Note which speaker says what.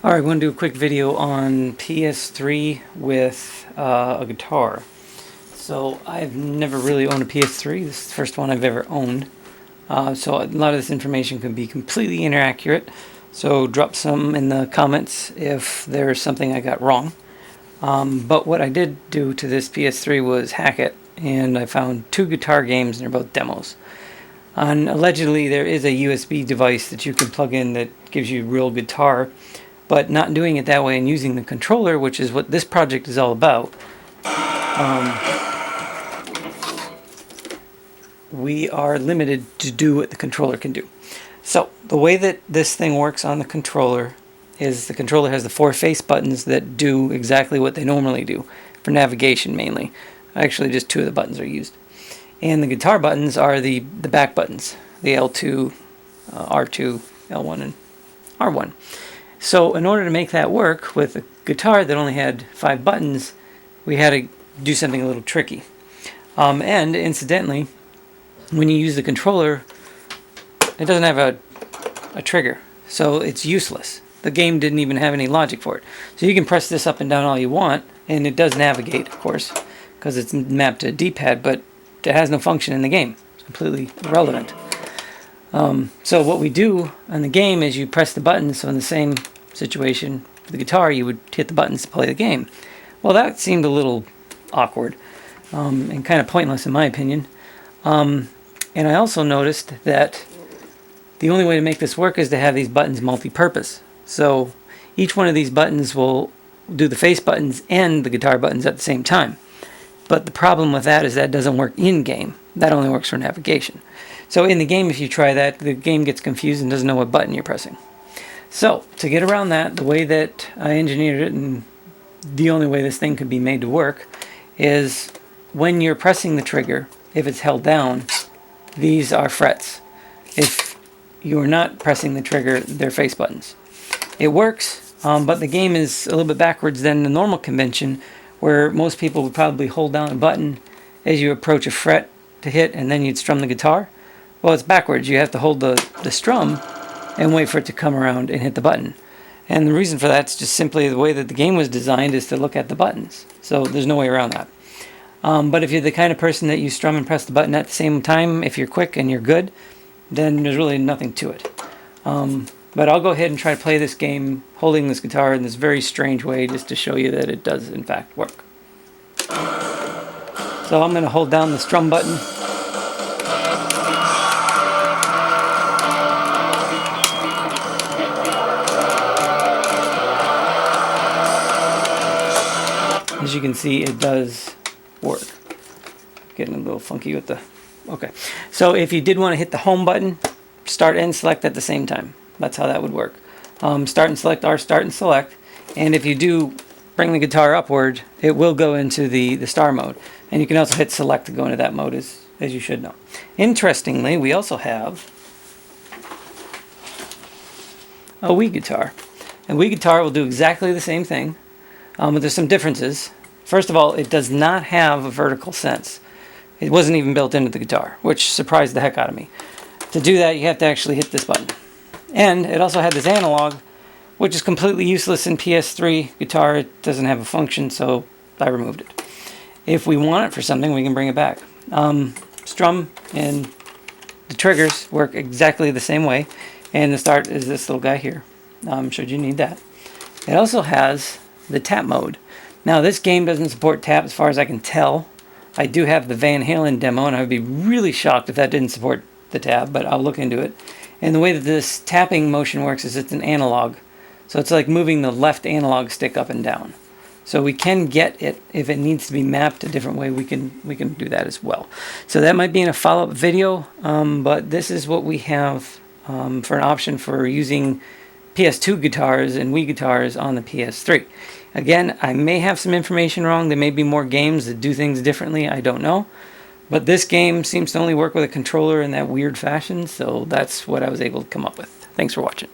Speaker 1: Alright, I'm going to do a quick video on PS3 with a guitar. So I've never really owned a PS3. This is the first one I've ever owned. So a lot of this information could be completely inaccurate. So drop some in the comments if there's something I got wrong. But what I did do to this PS3 was hack it, and I found two guitar games, and they're both demos. And allegedly there is a USB device that you can plug in that gives you real guitar, but not doing it that way and using the controller, which is what this project is all about. We are limited to do what the controller can do. So the way that this thing works on the controller is the controller has the four face buttons that do exactly what they normally do, for navigation mainly. Actually just two of the buttons are used. And the guitar buttons are the back buttons, the L2, R2, L1, and R1. So in order to make that work with a guitar that only had 5 buttons, we had to do something a little tricky. And incidentally, when you use the controller, it doesn't have a trigger, so it's useless. The game didn't even have any logic for it. So you can press this up and down all you want, and it does navigate, of course, because it's mapped to a D-pad, but it has no function in the game. It's completely irrelevant. So what we do on the game is you press the buttons. So in the same situation for the guitar, you would hit the buttons to play the game. Well, that seemed a little awkward and kind of pointless in my opinion. And I also noticed that the only way to make this work is to have these buttons multi-purpose. So each one of these buttons will do the face buttons and the guitar buttons at the same time. But the problem with that is that doesn't work in-game. That only works for navigation. So in the game, if you try that, the game gets confused and doesn't know what button you're pressing. So to get around that, the way that I engineered it, and the only way this thing could be made to work, is when you're pressing the trigger, if it's held down, these are frets. If you're not pressing the trigger, they're face buttons. It works, but the game is a little bit backwards than the normal convention, where most people would probably hold down a button as you approach a fret to hit, and then you'd strum the guitar. Well, it's backwards. You have to hold the strum and wait for it to come around and hit the button. And the reason for that is just simply the way that the game was designed is to look at the buttons. So there's no way around that. But if you're the kind of person that you strum and press the button at the same time, if you're quick and you're good, then there's really nothing to it. But I'll go ahead and try to play this game holding this guitar in this very strange way just to show you that it does in fact work. So I'm going to hold down the strum button. As you can see, it does work. Getting a little funky with the... Okay. So if you did want to hit the home button, start and select at the same time. That's how that would work. Start and select are start and select. And if you do bring the guitar upward, it will go into the star mode. And you can also hit select to go into that mode, as you should know. Interestingly, we also have a Wii Guitar. And Wii Guitar will do exactly the same thing, but there's some differences. First of all, it does not have a vertical sense. It wasn't even built into the guitar, which surprised the heck out of me. To do that, you have to actually hit this button. And it also had this analog, which is completely useless in PS3 guitar. It doesn't have a function, so I removed it. If we want it for something, we can bring it back. Strum and the triggers work exactly the same way. And the start is this little guy here. Should you need that. It also has the tap mode. Now this game doesn't support tap as far as I can tell. I do have the Van Halen demo, and I would be really shocked if that didn't support the tab, but I'll look into it. And the way that this tapping motion works is it's an analog. So it's like moving the left analog stick up and down. So we can get it if it needs to be mapped a different way. We can do that as well. So that might be in a follow-up video, but this is what we have for an option for using PS2 guitars and Wii guitars on the PS3. Again, I may have some information wrong. There may be more games that do things differently. I don't know. But this game seems to only work with a controller in that weird fashion, so that's what I was able to come up with. Thanks for watching.